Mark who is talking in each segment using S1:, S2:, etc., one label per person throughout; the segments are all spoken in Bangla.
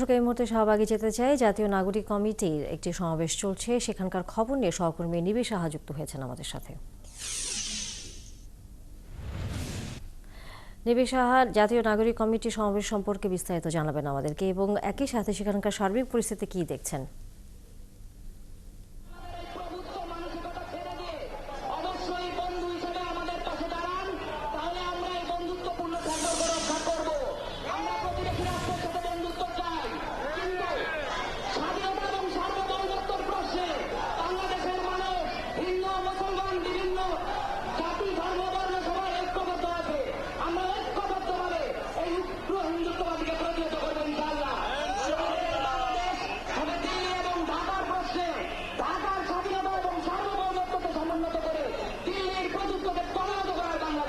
S1: এই মুহূর্তে শাহবাগে যেতে চাই। জাতীয় নাগরিক কমিটির একটি সমাবেশ চলছে, সেখানকার খবর নিয়ে সহকর্মী নিবি সাহা যুক্ত হয়েছেন আমাদের সাথে। নিবি সাহা, জাতীয় নাগরিক কমিটির সমাবেশ সম্পর্কে বিস্তারিত জানাবেন আমাদেরকে, এবং একই সাথে সেখানকার সার্বিক পরিস্থিতি কি দেখছেন?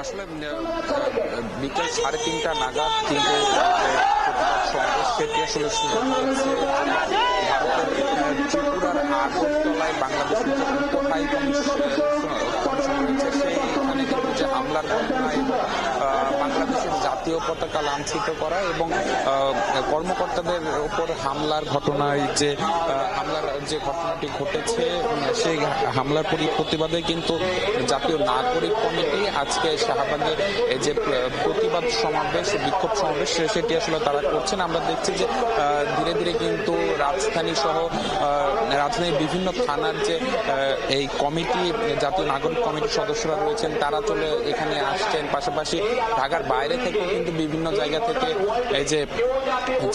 S2: আসলে বিকেল 3:30 নাগাদ কিন্তু সমাবেশ সেটি আসলে শুরু হয়েছে ভারতের ত্রিপুরার আগরতলায় বাংলাদেশের যে উত্তর হাই কমিশন রয়েছে সেইখানে কিন্তু যে হামলার ঘটনায় বাংলাদেশের জাতীয় পতাকা লাঞ্ছিত করা এবং কর্মকর্তাদের উপর হামলার ঘটনায় যে ঘটনাটি ঘটেছে সেই হামলার প্রতিবাদে কিন্তু জাতীয় নাগরিক কমিটি আজকে শাহবাগে যে প্রতিবাদ সমাবেশ, বিক্ষোভ সমাবেশ সেটি আসলে তারা করছেন। আমরা দেখছি যে ধীরে ধীরে কিন্তু রাজধানীর বিভিন্ন থানার যে এই কমিটি, জাতীয় নাগরিক কমিটির সদস্যরা রয়েছেন তারা চলে এখানে আসছেন। পাশাপাশি ঢাকার বাইরে থেকেও কিন্তু বিভিন্ন জায়গা থেকে এই যে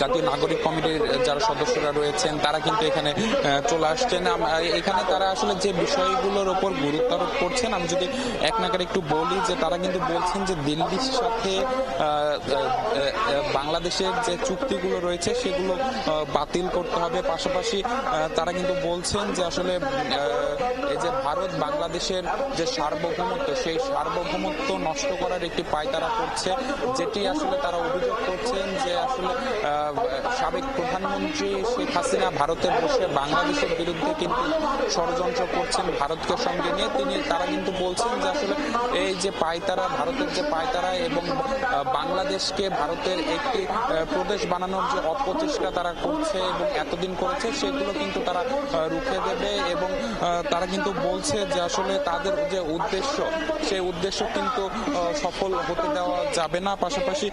S2: জাতীয় নাগরিক কমিটির যারা সদস্যরা রয়েছেন তারা কিন্তু এখানে চলে আসছেন। এখানে তারা আসলে যে বিষয়গুলোর উপর গুরুত্ব আরোপ করছেন, আমি যদি এক নাগারে একটু বলি যে তারা কিন্তু বলছেন যে দিল্লির সাথে বাংলাদেশের যে চুক্তিগুলো রয়েছে সেগুলো বাতিল করতে হবে। পাশাপাশি তারা কিন্তু বলছেন যে আসলে এই যে ভারত বাংলাদেশের যে সার্বভৌমত্ব, সেই সার্বভৌমত্ব নষ্ট করার একটি পায়তারা করছে, যেটি আসলে তারা অভিযোগ করছেন যে আসলে সাবেক প্রধানমন্ত্রী শেখ হাসিনা ভারতে বসে বাংলাদেশের বিরুদ্ধে কিন্তু ষড়যন্ত্র করছেন ভারতকে সঙ্গে নিয়ে। তারা কিন্তু বলছেন যে আসলে এই যে পায়তারা, ভারতের যে পায়তারা এবং বাংলাদেশকে ভারতের একটি প্রদেশ বানানোর যে অপচেষ্টা তারা করছে এবং এতদিন করেছে সেগুলো কিন্তু তারা রুখে দেবে। এবং তারা কিন্তু বলছে যে আসলে তাদের যে উদ্দেশ্য, সেই উদ্দেশ্য কিন্তু সফল হতে দেওয়া যাবে না। পাশাপাশি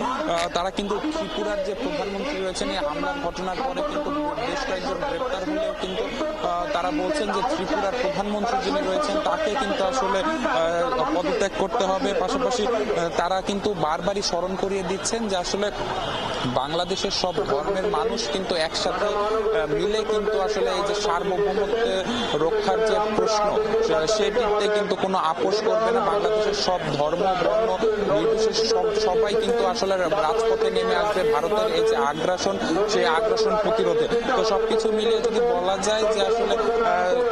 S2: তারা কিন্তু ত্রিপুরার যে প্রধানমন্ত্রী রয়েছেন এই হামলার ঘটনার পরে কিন্তু বেশ কয়েকজন গ্রেপ্তার হলেও কিন্তু তারা বলছেন যে ত্রিপুরার প্রধানমন্ত্রী যিনি রয়েছেন তাকে কিন্তু আসলে পদত্যাগ করতে হবে। পাশাপাশি তারা কিন্তু বারবারই স্মরণ করিয়ে দিচ্ছেন যে আসলে বাংলাদেশের সব ধর্মের মানুষ কিন্তু একসাথে মিলে কিন্তু আসলে এই যে সার্বভৌমত্ব রক্ষার যে প্রশ্ন সেটিতে কিন্তু কোনো আপোষ করবে না। বাংলাদেশের সব ধর্ম বর্ণ নির্বিশেষ সবাই কিন্তু আসলে রাজপথে নেমে আসবে ভারতের এই যে আগ্রাসন, সেই আগ্রাসন প্রতিরোধে। তো সবকিছু মিলিয়ে যদি বলা যায় যে আসলে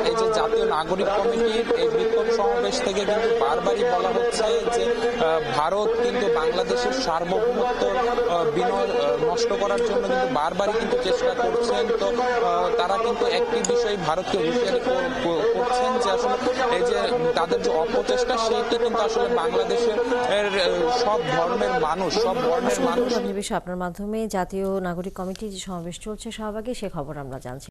S2: এই যে জাতীয় নাগরিক কমিটির এই বিক্ষোভ সমাবেশ থেকে কিন্তু বারবারই বলা হচ্ছে যে ভারত কিন্তু বাংলাদেশের সার্বভৌমত্ব নষ্ট করার জন্য কিন্তু বারবারই কিন্তু চেষ্টা করছেন। তো তারা কিন্তু একটি বিষয় ভারতকে হুঁশিয়ারি করছেন যে আসলে এই যে তাদের যে অপচেষ্টা সেটি কিন্তু আসলে বাংলাদেশের সব ধর্মের মানুষ, সব বর্ণের মানুষ।
S1: আপনার মাধ্যমে জাতীয় নাগরিক কমিটির যে সমাবেশ চলছে শাহবাগে সে খবর আমরা জানছি।